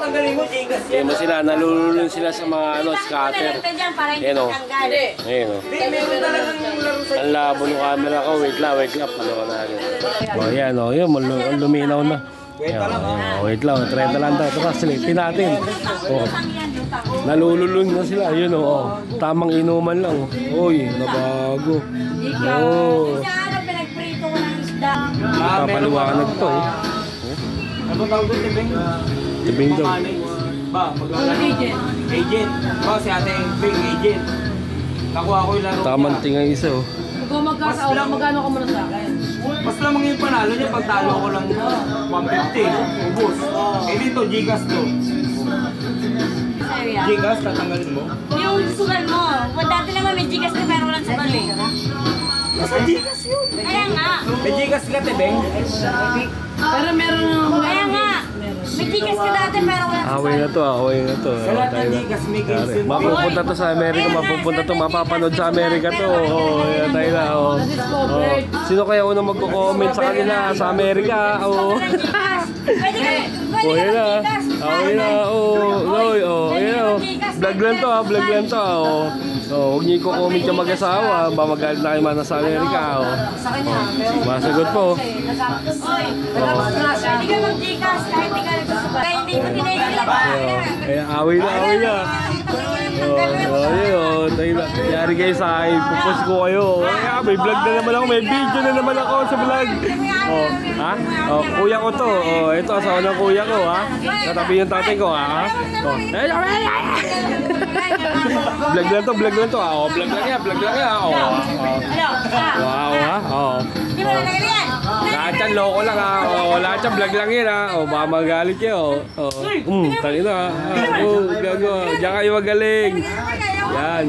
Tanggalin mo, Gcash yan. Ayan mo sila, nalululun sila sa mga scatter. Ayan o. Ayan o. Ang labo ng camera ko. Wait lang. Ano ka na agad. O ayan o. Ayan, luminaw na. Wait lang. 30 lang tayo. Ito silipin natin. O. Nalululun na sila. Ayan o. Tamang inuman lang. Uy, nabago. O. Papaluwakan to eh. Ano tawag doon, Tibing? Tibing daw. Ba, agent. Ba, si ate Bing, agent. Nakuha ko yung laro. Tamang tingay isa oh. Kung magkasawala, magkano ka muna sa akin? Mas lamang yung panalo niya, pag talo ko lang 150, ubos. Eh dito, Gcash to. Gcash, tatanggalin mo? Yung sugal mo. Dati naman may Gcash ka pero walang sugal eh. Basta Gcash yun. Kaya nga. May Gcash ka, Tibing? Pero meron Kaya nga. May Gcash ka dati pero walang sugal. Away na to. Sa lahat ng Gcash, may Gcash. Mapupunta to sa Amerika, mapapanood sa Amerika to. Oh, ayan tayo na. Oh. Sino kaya unang magko-comment sa kanila sa Amerika? Oh. Pwede ka Oh, yan na. Away na. Oh, ayan oh. Vlog lang to, vlog lang to. Oh. Huwag niyo i-comment yung mag-asawa. Ba magalit na kayo man sa Amerika. Oh. Masagot po. Oy, pwede ka mag-Gcash kahit di ka nagsusugal. Kaya hindi mo tinailan. Ayan, away na. Tayo na. Yari kayo sa akin, pupost ko kayo. May vlog na naman ako, may video na naman ako sa vlog. Ha? Kuya ko to. Ito, asawa ng kuya ko, ha? Natabi yung tatay ko, ha? Vlog lang to. Vlog lang yan. Wow, ha? Di ba nalagay yan? Lahat yan, loko lang, ha? Lahat yan, vlog lang yan, ha? Baka magalit kayo. Tayo na, ha? Gago. Diyan kayo magaling. Yan.